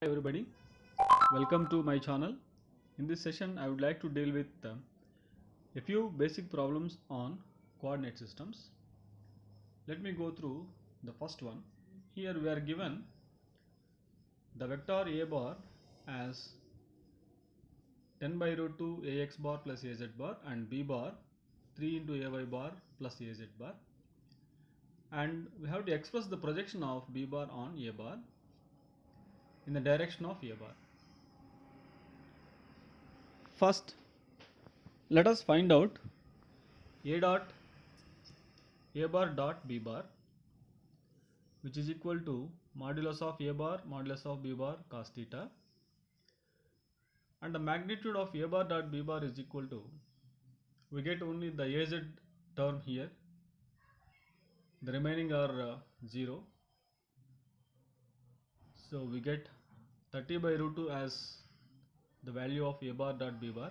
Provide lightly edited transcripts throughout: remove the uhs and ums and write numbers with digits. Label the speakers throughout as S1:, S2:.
S1: Hi everybody, welcome to my channel. In this session I would like to deal with a few basic problems on coordinate systems. Let me go through the first one. Here we are given the vector a bar as 10 by root 2 ax bar plus az bar and b bar 3 into ay bar plus az bar, and we have to express the projection of b bar on a bar in the direction of a bar. First, let us find out a dot a bar dot b bar, which is equal to modulus of a bar modulus of b bar cos theta, and the magnitude of a bar dot b bar is equal to, we get only the az term here, the remaining are 0, so we get 30 by root 2 as the value of a bar dot b bar,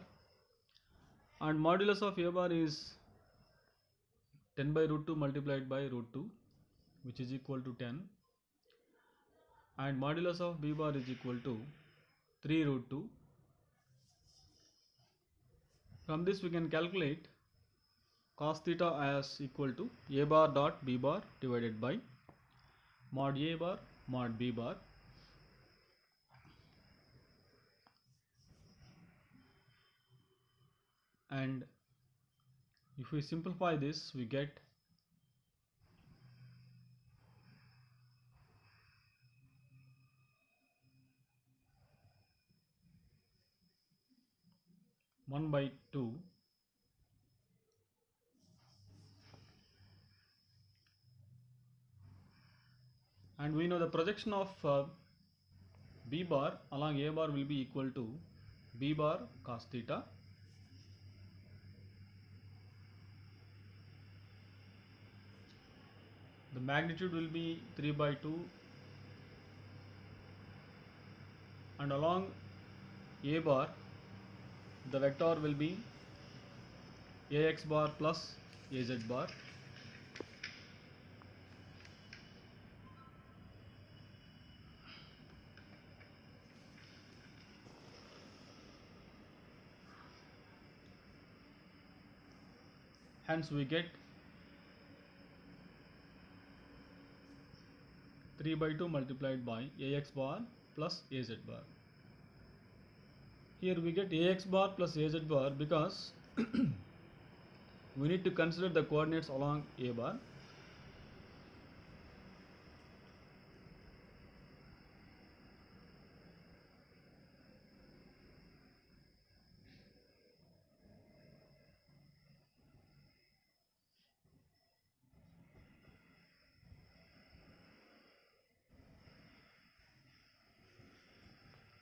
S1: and modulus of a bar is 10 by root 2 multiplied by root 2, which is equal to 10, and modulus of b bar is equal to 3 root 2. From this we can calculate cos theta as equal to a bar dot b bar divided by mod a bar mod b bar, and if we simplify this we get 1 by 2 and we know the projection of b bar along a bar will be equal to b bar cos theta, the magnitude will be 3 by 2, and along a bar the vector will be ax bar plus az bar, hence we get 3 by 2 multiplied by ax bar plus az bar. Here we get ax bar plus az bar because we need to consider the coordinates along a bar.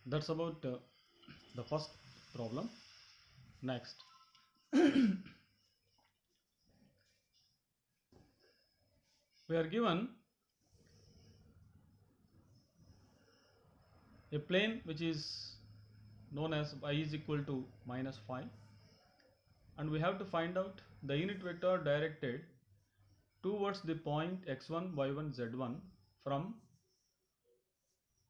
S1: That's about the first problem. Next, we are given a plane which is known as y is equal to minus 5, and we have to find out the unit vector directed towards the point x1 y1 z1 from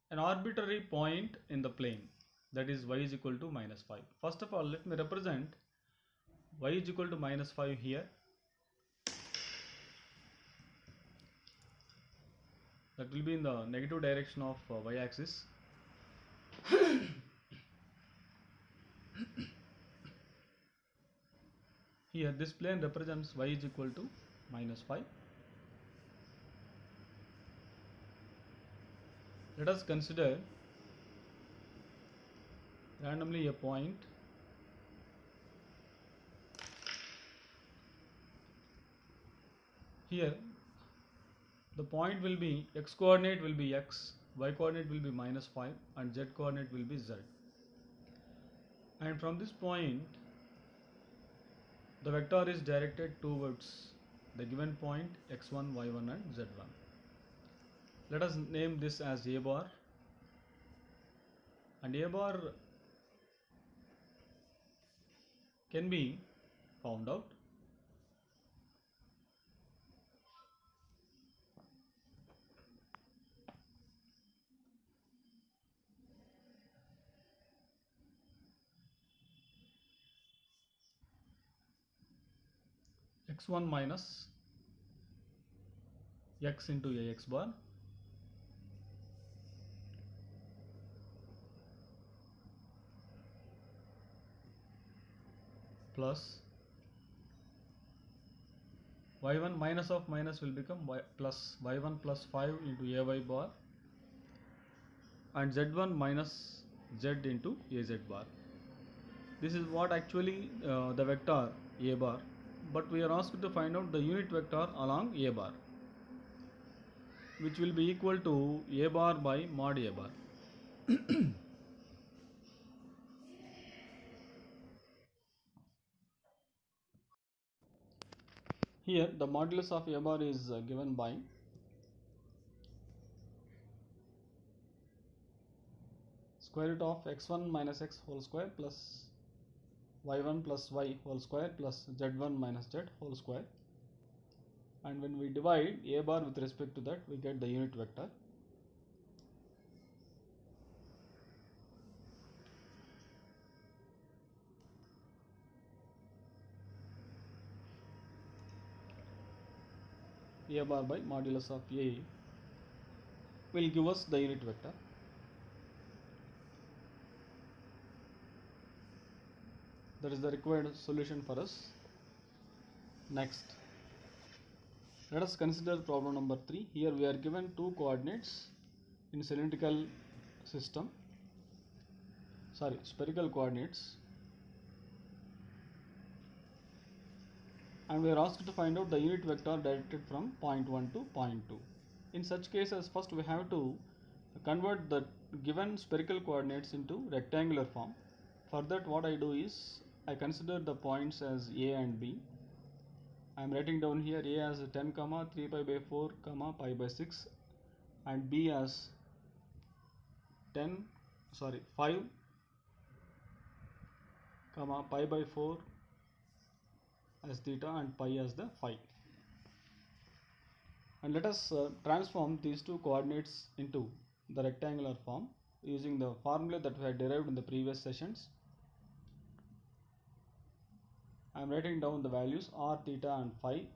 S1: an arbitrary point in the plane, that is y is equal to minus 5. First of all, let me represent y is equal to minus 5 here. That will be in the negative direction of y axis. Here this plane represents y is equal to minus 5. Let us consider randomly a point here. The point will be, x coordinate will be x, y coordinate will be minus 5, and z coordinate will be z, and from this point the vector is directed towards the given point x1 y1 and z1. Let us name this as a bar, and a bar can be found out. x1 minus x into ax bar plus y1 minus of minus will become plus y1 plus 5 into ay bar and z1 minus z into az bar. This is what actually the vector a bar, but we are asked to find out the unit vector along a bar, which will be equal to a bar by mod a bar. Here the modulus of a bar is given by square root of x1 minus x whole square plus y1 plus y whole square plus z1 minus z whole square, and when we divide a bar with respect to that, we get the unit vector. A bar by modulus of a will give us the unit vector. That is the required solution for us. Next, let us consider problem number 3. Here we are given two coordinates in spherical coordinates, and we are asked to find out the unit vector directed from point 1 to point 2. In such cases, first we have to convert the given spherical coordinates into rectangular form. For that, what I do is I consider the points as a and b. I am writing down here a as 10, 3 pi by 4, pi by 6, and b as 5, pi by 4 as theta and pi as the phi. And let us transform these two coordinates into the rectangular form using the formula that we had derived in the previous sessions. I am writing down the values r, theta and phi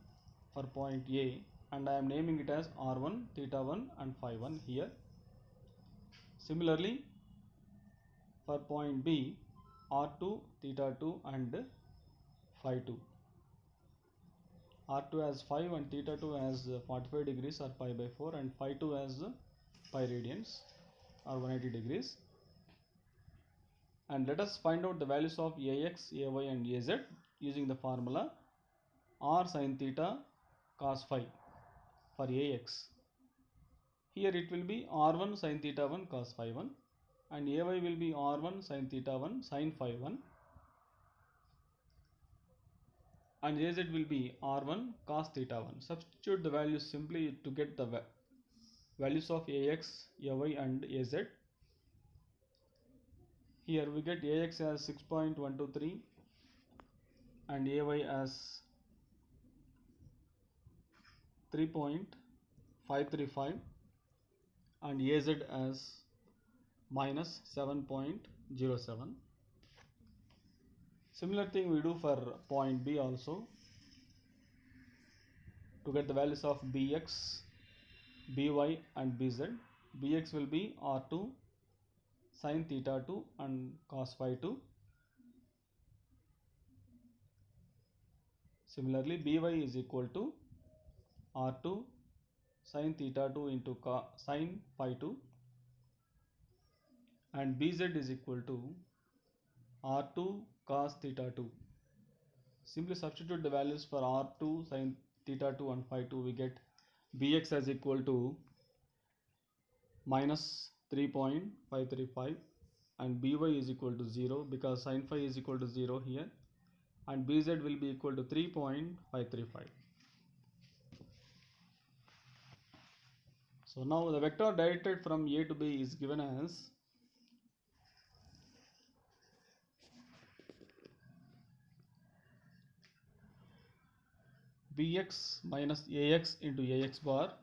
S1: for point A, and I am naming it as r1, theta 1 and phi 1 here. Similarly, for point B, r2, theta 2 and phi 2. R2 as 5 and theta 2 as 45 degrees or pi by 4, and phi 2 as pi radians or 180 degrees. And let us find out the values of ax, ay and az using the formula r sin theta cos phi for ax. Here it will be r1 sin theta 1 cos phi 1, and ay will be r1 sin theta 1 sin phi 1, and az will be r1 cos theta 1. Substitute the values simply to get the values of ax, ay and az. Here we get ax as 6.123 and ay as 3.535 and az as minus 7.07. Similar thing we do for point B also. To get the values of bx, by and bz, bx will be r2 sin theta 2 and cos phi 2. Similarly, by is equal to r2 sin theta 2 into sin phi 2, and bz is equal to r2 cos theta 2. Simply substitute the values for r2 sin theta 2 and phi 2. We get bx as equal to minus 3.535 and by is equal to 0 because sin phi is equal to 0 here, and bz will be equal to 3.535. So now the vector directed from A to B is given as bx minus ax into ax bar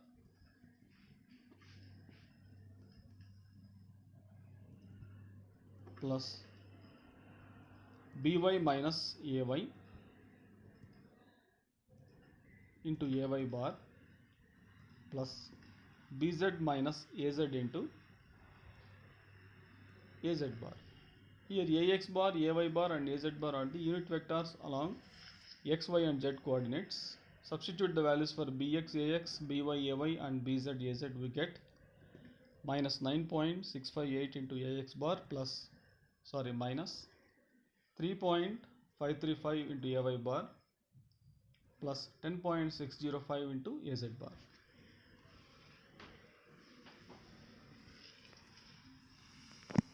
S1: plus by minus ay into ay bar plus bz minus az into az bar. Here ax bar, ay bar and az bar are the unit vectors along x, y and z coordinates. Substitute the values for bx, ax, by, ay and bz, az. We get minus 9.658 into ax bar minus 3.535 into ay bar plus 10.605 into az bar.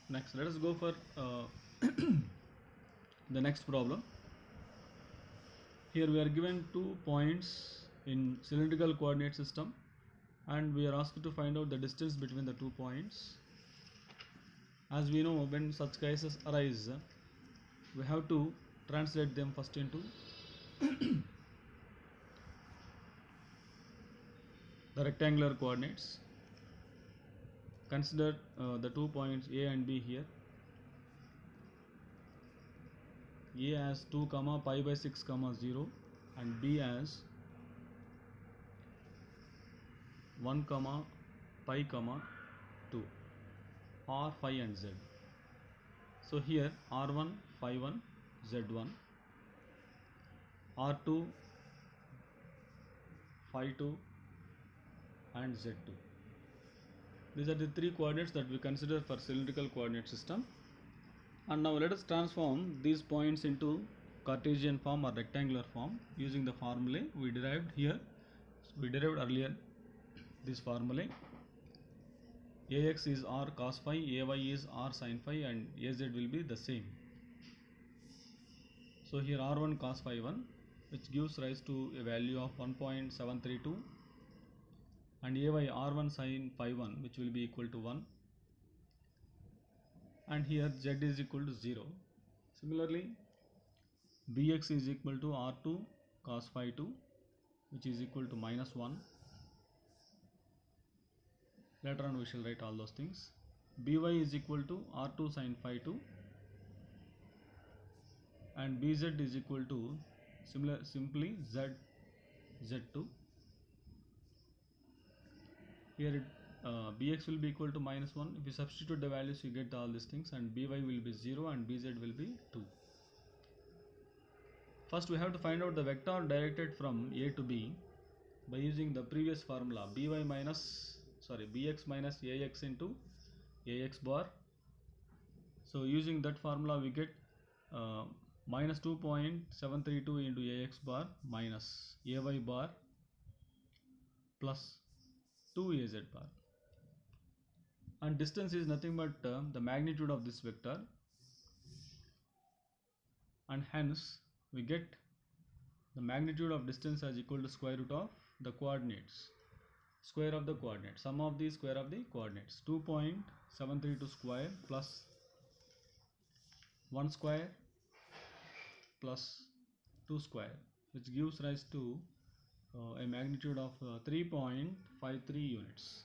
S1: Next, let us go for the next problem. Here we are given 2 points in cylindrical coordinate system and we are asked to find out the distance between the 2 points. As we know, when such cases arise, we have to translate them first into the rectangular coordinates. Consider the 2 points A and B here. A as 2 comma pi by 6 comma 0 and B as 1 comma pi comma 2, R, phi and Z. So here R1, phi 1, Z1, R2, phi 2 and Z2. These are the 3 coordinates that we consider for cylindrical coordinate system. And now let us transform these points into Cartesian form or rectangular form using the formulae we derived here. So we derived earlier this formulae. Ax is r cos phi, ay is r sin phi and az will be the same. So here r1 cos phi 1 which gives rise to a value of 1.732 and ay r1 sin phi 1 which will be equal to 1 and here z is equal to 0. Similarly, bx is equal to r2 cos phi 2 which is equal to minus 1. Later on we shall write all those things. By is equal to r2 sin phi 2 and bz is equal to simply z2. Here bx will be equal to minus 1. If you substitute the values you get all these things and by will be 0 and bz will be 2. First we have to find out the vector directed from A to B by using the previous formula bx minus ax into ax bar. So using that formula we get minus 2.732 into ax bar minus ay bar plus 2 az bar. And distance is nothing but the magnitude of this vector and hence we get the magnitude of distance as equal to square root of the coordinates, square of the coordinates, sum of the square of the coordinates. 2.732 square plus 1 square plus 2 square which gives rise to a magnitude of 3.53 units.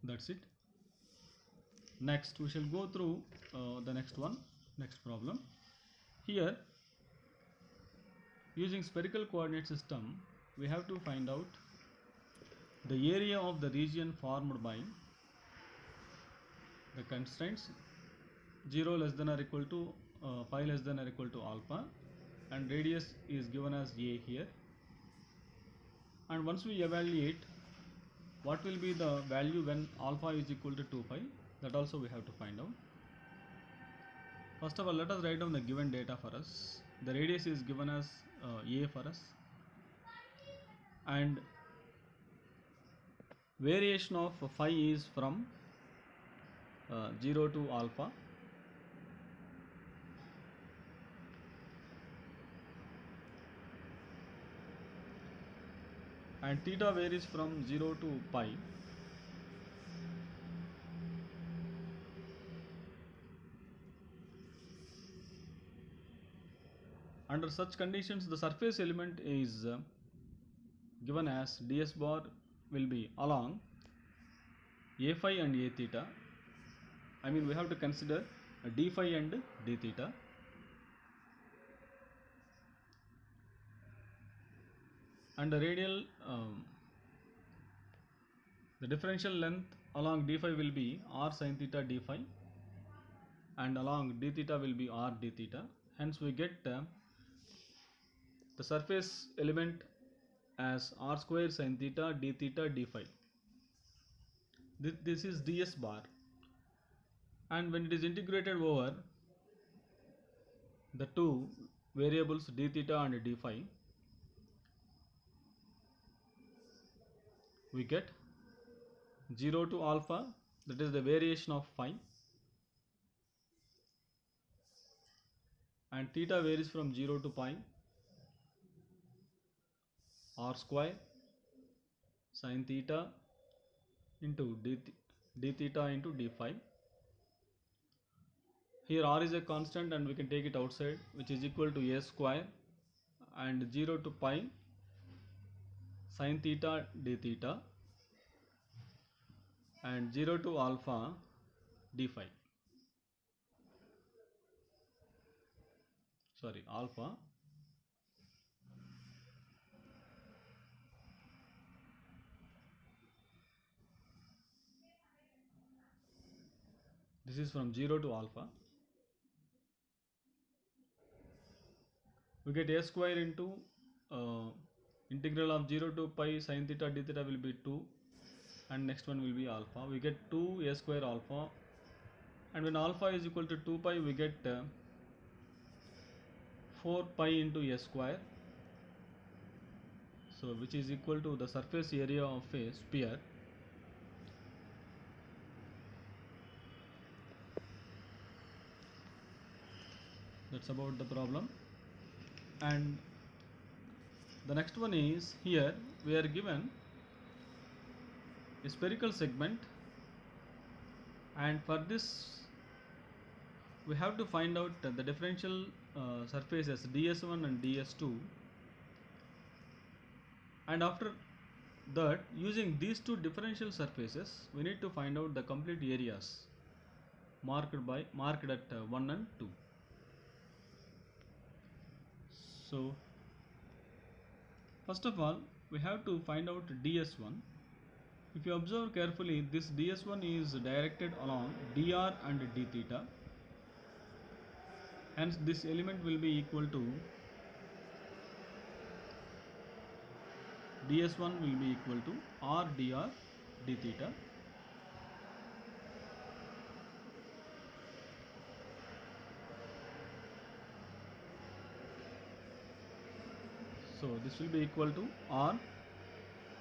S1: That's it. Next we shall go through the next problem. Here using spherical coordinate system we have to find out the area of the region formed by the constraints 0 less than or equal to pi less than or equal to alpha and radius is given as a here. And once we evaluate what will be the value when alpha is equal to 2 pi, that also we have to find out. First of all, let us write down the given data for us. The radius is given as a for us and variation of phi is from 0 to alpha. And theta varies from 0 to pi. Under such conditions the surface element is given as ds bar will be along a phi and a theta. I mean we have to consider d phi and d theta. and the radial the differential length along d phi will be r sin theta d phi, and along d theta will be r d theta. Hence we get the surface element as r square sin theta d theta d phi. This is ds bar, and when it is integrated over the two variables d theta and d phi, we get 0 to alpha, that is the variation of phi, and theta varies from 0 to pi, r square sin theta into d theta into d phi. Here r is a constant and we can take it outside, which is equal to a square, and 0 to pi sin theta d theta, and 0 to alpha d phi, sorry, alpha, this is from 0 to alpha. We get a square into integral of 0 to pi sin theta d theta will be 2, and next one will be alpha. We get 2 a square alpha, and when alpha is equal to 2 pi, we get 4 pi into a square, so which is equal to the surface area of a sphere. That's about the problem. And the next one is, here we are given a spherical segment, and for this we have to find out the differential surfaces ds1 and ds2, and after that, using these two differential surfaces, we need to find out the complete areas marked at 1 and 2. So first of all, we have to find out ds1. If you observe carefully, this ds1 is directed along dr and d theta, hence this element will be equal to ds1 will be equal to r dr d theta. So this will be equal to r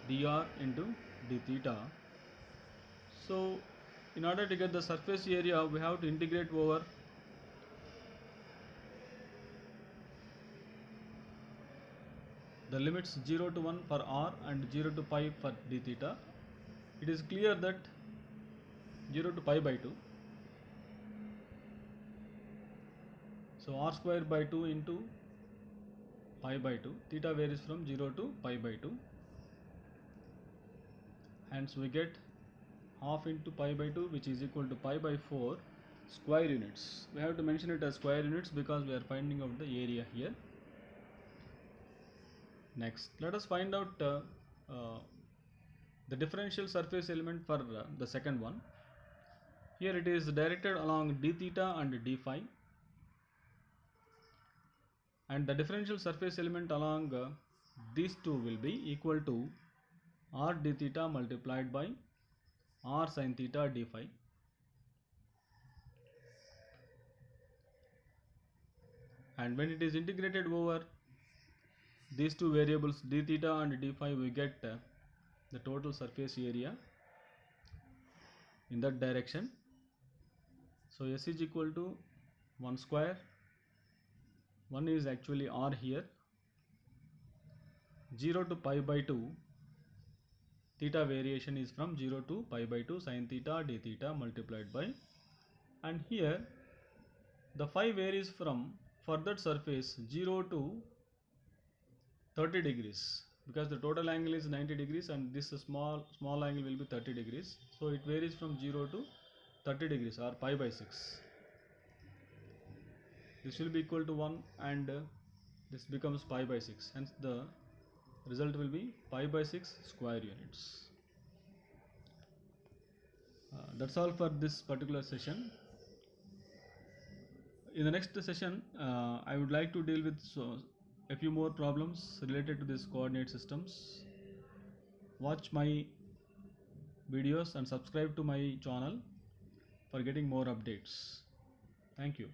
S1: dr into d theta. So in order to get the surface area, we have to integrate over the limits 0 to 1 for r and 0 to pi for d theta. It is clear that 0 to pi by 2, so r square by 2 into pi by 2, theta varies from 0 to pi by 2, hence we get half into pi by 2, which is equal to pi by 4 square units. We have to mention it as square units because we are finding out the area here. Next, let us find out the differential surface element for the second one. Here it is directed along d theta and d phi, and the differential surface element along these two will be equal to r d theta multiplied by r sin theta d phi. And when it is integrated over these two variables d theta and d phi, we get the total surface area in that direction. So S is equal to 1 square, 1 is actually r here, 0 to pi by 2, theta variation is from 0 to pi by 2 sin theta d theta multiplied by, and here the phi varies from, for that surface, 0 to 30 degrees, because the total angle is 90 degrees and this small angle will be 30 degrees, so it varies from 0 to 30 degrees or pi by 6. This will be equal to 1 and this becomes pi by 6, hence the result will be pi by 6 square units. That's all for this particular session. In the next session, I would like to deal with a few more problems related to these coordinate systems. Watch my videos and subscribe to my channel for getting more updates. Thank you.